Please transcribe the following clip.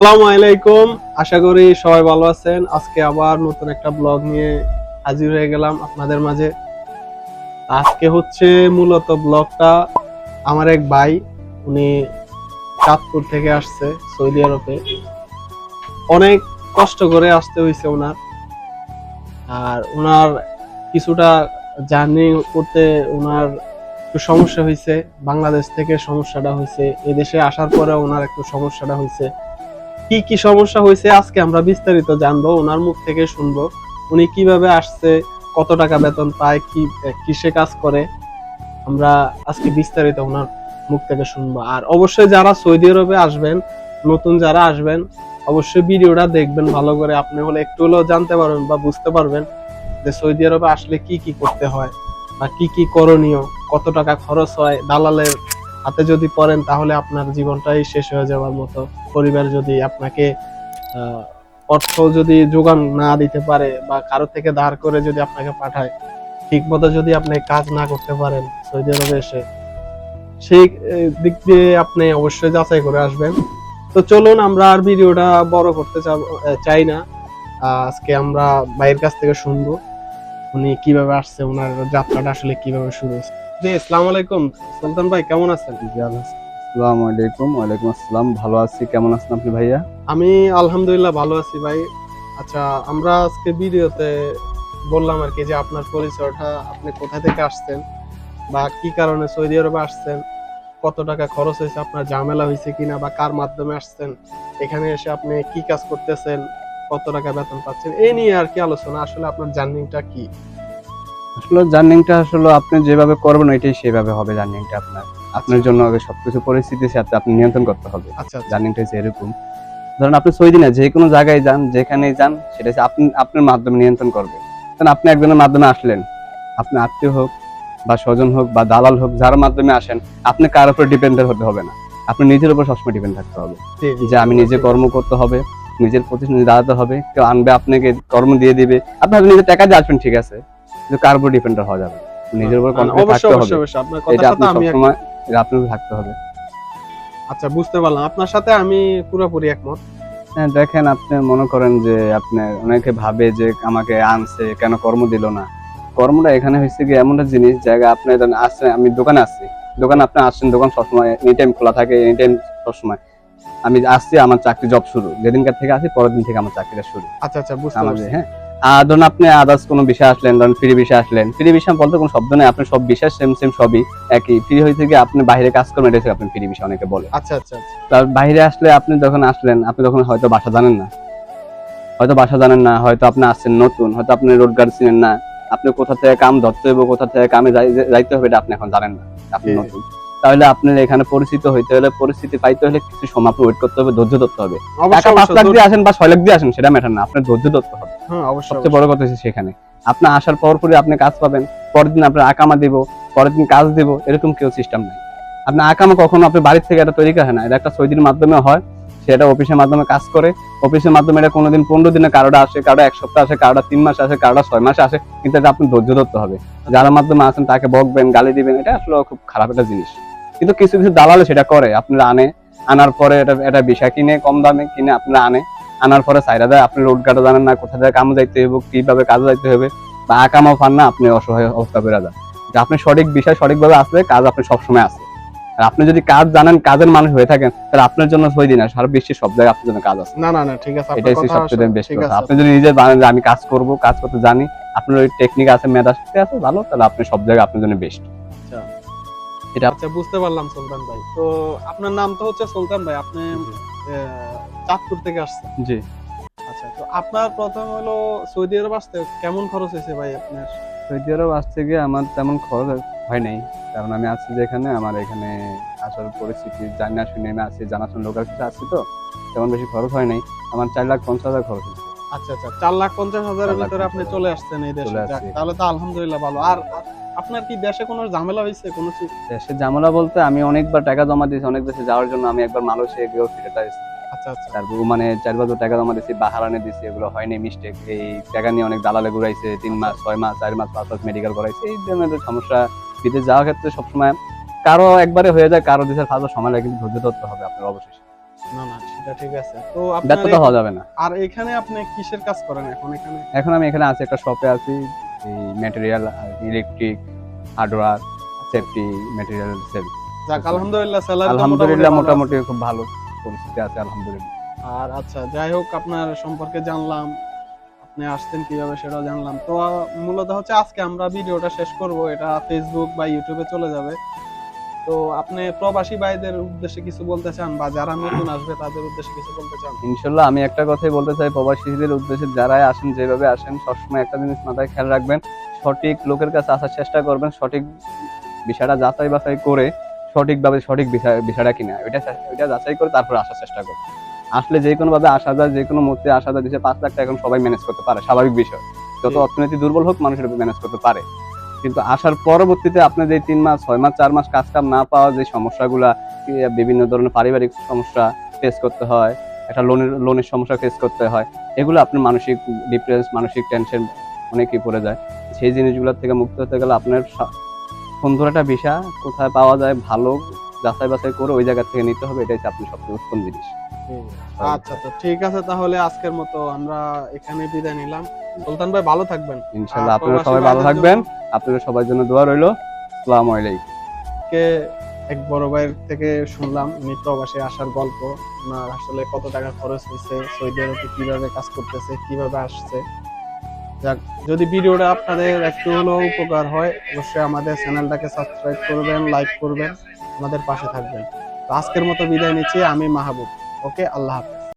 আসসালামু আলাইকুম। আশা করি সবাই ভালো আছেন। আজকে আবার নতুন একটা ব্লগ নিয়ে হাজির হয়ে গেলাম আপনাদের মাঝে। আজকে হচ্ছে মূলত ব্লগটা আমার এক ভাই, উনি চাঁদপুর থেকে আসছে সৌদি আরবে। অনেক কষ্ট করে আসতে হয়েছে ওনার। আর ওনার কিছুটা জার্নি করতে ওনার একটু সমস্যা হয়েছে। বাংলাদেশ থেকে সমস্যাটা হয়েছে, এদেশে আসার পরে ওনার একটু সমস্যাটা হয়েছে। কি কি সমস্যা হয়েছে আজকে আমরা বিস্তারিত জানবো, ওনার মুখ থেকে শুনবো। উনি কিভাবে আসছে, কত টাকা বেতন পায়, কি কিসে কাজ করে, আমরা আজকে বিস্তারিত ওনার মুখ থেকে শুনবো। আর অবশ্যই যারা সৌদি আরবে আসবেন, নতুন যারা আসবেন, অবশ্যই ভিডিওটা দেখবেন ভালো করে। আপনি হলে একটু হলেও জানতে পারবেন বা বুঝতে পারবেন যে সৌদি আরবে আসলে কি কি করতে হয় বা কি কি করণীয়, কত টাকা খরচ হয়। দালালের হাতে যদি পড়েন তাহলে আপনার জীবনটাই শেষ হয়ে যাওয়ার মতো। পরিবার যদি আপনাকে অর্থ যদি যোগান না দিতে পারে বা কারো থেকে ধার করে যদি আপনাকে পাঠায়, ঠিক মতো যদি আপনি কাজ না করতে পারেন সৌদি আরবে এসে, সেই দিক দিয়ে আপনি অবশ্যই যাচাই করে আসবেন। তো চলুন, আমরা আর ভিডিওটা বড় করতে চাই না। আজকে আমরা ভাইয়ের কাছ থেকে শুনবো উনি কিভাবে আসছে, ওনার যাত্রাটা আসলে কিভাবে শুরু হয়েছে। জি, আসসালামু আলাইকুম সুলতান ভাই, কেমন আছেন? জি, আসসালামু আলাইকুম। ওয়ালাইকুম আসসালাম। ভালো আছি। কেমন আছেন আপনি ভাইয়া? আমি আলহামদুলিল্লাহ ভালো আছি ভাই। আচ্ছা, আমরা আজকে ভিডিওতে বললাম আর কি যে আপনার পরিচয়টা, আপনি কোথা থেকে আসছেন বা কি কারণে সৌদি আরবে আসছেন, কত টাকা খরচ হয়েছে, আপনার ঝামেলা হয়েছে কিনা বা কার মাধ্যমে আসছেন, এখানে এসে আপনি কি কাজ করতেছেন, কত টাকা বেতন পাচ্ছেন, এই নিয়ে আর কি আলোচনা। আসলে আপনার জার্নিটা কি? আসলে জার্নিংটা আসলে আপনি যেভাবে করবেন ওইটাই সেভাবে হবে জার্নিংটা আপনার। আপনার জন্য আগে সবকিছু পরিস্থিতির সাথে আপনি নিয়ন্ত্রণ করতে হবে। আচ্ছা আচ্ছা জার্নিংটা হচ্ছে এরকম। ধরেন আপনি সৌদি না যে কোনো জায়গায় যান, যেখানেই যান সেটা হচ্ছে আপনি আপনার মাধ্যমে নিয়ন্ত্রণ করবে। কারণ আপনি একজনের মাধ্যমে আসলেন, আপনি আত্মীয় হোক বা স্বজন হোক বা দালাল হোক, যার মাধ্যমে আসেন, আপনি কার উপর ডিপেন্ডেন্ট হতে হবে না। আপনি নিজের উপর সবসময় ডিপেন্ড থাকতে হবে। জি জি, যে আমি নিজে কর্ম করতে হবে, নিজের প্রতিষ্ঠানে দাঁড়াতে হবে। কেউ আনবে আপনাকে কর্ম দিয়ে দিবে, আপনি হয়তো নিজের টাকা দিয়ে আসবেন ঠিক আছে, কিন্তু কার উপর ডিপেন্ড হওয়া যাবে না। নিজের উপর কনফিডেন্স অবশ্যই থাকতে হবে। অবশ্যই অবশ্যই আপনার কথার এটা সাথে আপনি আমি সবসময়, একমত। এটা আপনার থাকতে হবে। আচ্ছা, বুঝতে পারলাম, আপনার সাথে আমি পুরোপুরি একমত। হ্যাঁ, দেখেন আপনি মনে করেন যে আপনি, অনেকে ভাবে যে আমাকে আনছে কেন কর্ম দিল না। কর্মটা এখানে হচ্ছে কি এমন একটা জিনিস, জায়গা আপনি আসছেন, আমি দোকানে আসছি, দোকানে আপনি আসছেন, দোকান সবসময় এনি টাইম খোলা থাকে, এনি টাইম সবসময়। আমি আসছি, আমার চাকরি জব শুরু, যেদিনকার থেকে আসি পরের দিন থেকে আমার চাকরিটা শুরু আচ্ছা আচ্ছা, বুঝতে আমাদের। পারছি। হ্যাঁ, আর ধরুন আপনি আদার্স কোনো বিষয় আসলেন, ধরুন ফ্রি বিষয় আসলেন, ফ্রি বিষয় বলতে কোনো শব্দ নেই, আপনার সব বিষয় সেম সেম সবই একই। ফ্রি হয়েছে কি আপনি বাইরে কাজ করবেন, এটা হচ্ছে আপনি ফ্রি বিষয় অনেকে বলে। আচ্ছা আচ্ছা আচ্ছা, তার বাইরে আসলে আপনি যখন আসলেন, আপনি তখন হয়তো ভাষা জানেন না, হয়তো বাসা জানেন না, হয়তো আপনি আসছেন নতুন, হয়তো আপনি রোড গার্ড চিনেন না, আপনি কোথা থেকে কাম ধরতে হবে, কোথা থেকে কামে যাইতে হবে, এটা আপনি এখন জানেন না, আপনি জি জি। নতুন। তাহলে আপনার এখানে পরিচিত হইতে হলে, পরিস্থিতি পাইতে হলে কিছু সময় আপনি ওয়েট করতে হবে, ধৈর্য ধরতে হবে। টাকা অবশ্যই 5 অবশ্যই লাখ দিয়ে আসেন বা 6 লাখ দিয়ে আসেন সেটা ম্যাটার না, আপনার ধৈর্য ধরতে হবে। হ্যাঁ, অবশ্যই সবচেয়ে বড় অবশ্যই। কথা হচ্ছে সেখানে আপনি আসার পরই আপনি কাজ পাবেন, পরের দিন আপনার আকামা দিব, পরের দিন কাজ দিব, এরকম কেউ সিস্টেম নাই। আপনার আকামা কখনো আপনি বাড়ির থেকে এটা তৈরি করে না, এটা একটা সৌদির মাধ্যমে হয়। সেটা অফিসের মাধ্যমে কাজ করে, অফিসের মাধ্যমে এটা কোনোদিন 15 দিনে কারোটা আসে, কারোটা 1 সপ্তাহ আসে, কারোটা 3 মাস আসে, কারোটা 6 মাসে আসে, কিন্তু এটা আপনি ধৈর্য ধরতে হবে। যার মাধ্যমে আসেন তাকে বকবেন, গালি দিবেন, এটা আসলে খুব খারাপ একটা জিনিস। কিন্তু কিছু কিছু দালালে সেটা করে, আপনারা আনার পরে এটা বিষয় কিনে, কম দামে কিনে আপনারা আনার পরে সাইরা দেয়, আপনি রোড ঘাটও জানেন না, কোথা থেকে কামে যাইতে হবে, কিভাবে কাজে যাইতে হবে, বা আকামও পান না, আপনি অসহায় অবস্থা করে যান। যে আপনি সঠিক বিষয় সঠিকভাবে আসলে কাজ আপনি সবসময় আসে। আর আপনি যদি কাজ জানেন, কাজের মানুষ হয়ে থাকেন, তাহলে আপনার জন্য সৌদি না, সারা বিশ্বের সব জায়গায় আপনার জন্য কাজ আছে। না না না, ঠিক আছে, আপনার এটাই হচ্ছে কথা সবচেয়ে বেস্ট ঠিক কথা। আছে। আপনি যদি নিজে জানেন যে আমি কাজ করব, কাজ করতে জানি, আপনার ওই টেকনিক আছে, মেধাশক্তি আছে ভালো, তাহলে আপনি সব জায়গায় আপনার জন্য বেস্ট। আচ্ছা এটা আচ্ছা, বুঝতে পারলাম সুলতান ভাই। তো আপনার নাম তো হচ্ছে সুলতান ভাই, আপনি চাঁদপুর থেকে আসছেন। জি। আচ্ছা, তো আপনার প্রথম হলো সৌদি আরব আসতে কেমন খরচ হয়েছে ভাই আপনার? সৌদি আরব আসতে গিয়ে আমার তেমন খরচ হয় নাই, কারণ আমি আসছি যেখানে, আমার এখানে আসার পরিস্থিতি জানা শুনে আমি আসছি, জানাশোনা লোকের কাছে আসছি, তো তেমন বেশি খরচ হয় নাই। আমার 4,50,000 খরচ হয়েছে। আচ্ছা আচ্ছা, 4,50,000-এর ভিতরে আপনি 4,50,000 চলে আসছেন এই দেশে। চলে যাক, আসছি। তাহলে তো আলহামদুলিল্লাহ ভালো। আর আপনার কি দেশে কোনো ঝামেলা হয়েছে কোনো দেশে ঝামেলা বলতে, আমি অনেকবার টাকা জমা দিয়েছি অনেক দেশে যাওয়ার জন্য। আমি একবার মালয়েশিয়া গিয়েও ফিরে আসছি। আচ্ছা আচ্ছা তারপর মানে 4 বছর টাকা জমা দিয়েছি, বাহারানে দিয়েছি, এগুলো হয়নি, মিস্টেক। এই টাকা নিয়ে অনেক দালালে ঘুরাইছে, 3 মাস 6 মাস 4 মাস 5 মাস মেডিকেল করাইছে, এই ধরনের সমস্যা। বিদেশ যাওয়ার ক্ষেত্রে সবসময় কারো একবারে হয়ে যায়, কারো দেশের ফাঁসা সময় লাগে, কিন্তু ধৈর্য ধরতে হবে আপনার অবশেষে। না না, ঠিক এটা ঠিক আছে। তো ব্যর্থ আপনার তো হওয়া যাবে না। আর এখানে আপনি কিসের কাজ করেন এখন এখানে? এখন আমি এখানে আছি, একটা শপে আছি, এই material, electric, hardware, safety material sale. যাক আলহামদুলিল্লাহ, স্যালারি তো আলহামদুলিল্লাহ ভালো আছে। মোটামুটি খুব ভালো পরিস্থিতি আছে আলহামদুলিল্লাহ। আর আচ্ছা, যাই হোক, আপনার সম্পর্কে জানলাম, আপনি আসছেন কিভাবে সেটাও জানলাম। তো মূলত হচ্ছে আজকে আমরা ভিডিওটা শেষ করব, এটা ফেসবুক বা ইউটিউবে চলে যাবে। তো আপনি প্রবাসী ভাইদের উদ্দেশ্যে কিছু বলতে চান, বা যারা নতুন আসবে তাদের উদ্দেশ্যে কিছু বলতে চান? ইনশাল্লাহ আমি একটা কথাই বলতে চাই, প্রবাসীদের উদ্দেশ্যে যারাই আসেন, যেভাবে আসেন, সবসময় একটা জিনিস মাথায় খেয়াল রাখবেন, সঠিক লোকের কাছে আসার চেষ্টা করবেন, সঠিক বিষয়টা যাচাই বাছাই করে, সঠিকভাবে সঠিক বিষয়টা কিনা ওইটা যাচাই করে তারপর আসার চেষ্টা করবেন। আসলে যে কোনো ভাবে আসা যায়, যে কোনো মুহূর্তে আসা যায়। দেশে 5 লাখ টাকা এখন সবাই ম্যানেজ করতে পারে, স্বাভাবিক বিষয়। যত অর্থনীতি দুর্বল হোক, মানুষের ম্যানেজ করতে পারে। কিন্তু আসার পরবর্তীতে আপনার যে 3 মাস, 6 মাস, 4 মাস কাজ কাম না পাওয়া, যে সমস্যাগুলা, বিভিন্ন ধরনের পারিবারিক সমস্যা ফেস করতে হয়, একটা লোনের সমস্যা ফেস করতে হয়, এগুলো আপনার মানসিক ডিপ্রেস, মানসিক টেনশন অনেকই পড়ে যায়। সেই জিনিসগুলো থেকে মুক্ত হতে গেলে আপনার সুন্দর একটা ভিসা কোথায় পাওয়া যায় ভালো যাচাই বাছাই করে ওই জায়গা থেকে নিতে হবে, এটাই হচ্ছে আপনার সবচেয়ে উত্তম জিনিস। আচ্ছা, তো ঠিক আছে, তাহলে আজকের মতো আমরা এখানে বিদায় নিলাম। সুলতান ভাই ভালো থাকবেন। ইনশাআল্লাহ আর আপনারা প্রবাসী সবাই ভালো ভাইদের থাকবেন, জন্য আপনাদের সবার জন্য দোয়া রইলো। আসসালামু আলাইকুম। কে এক বড় ভাইয়ের থেকে শুনলাম উনি প্রবাসে আসার গল্প, ওনার আসলে কত টাকা খরচ হয়েছে, সৌদি আরবে কিভাবে কাজ করতেছে, কিভাবে আসছে। যাক, যদি ভিডিওটা আপনাদের একটু হলেও উপকার হয়, অবশ্যই আমাদের চ্যানেলটাকে সাবস্ক্রাইব করবেন, লাইক করবেন, আমাদের পাশে থাকবেন। তো আজকের মতো বিদায় নিচ্ছি, আমি মাহবুব। ওকে, আল্লাহ হাফেজ।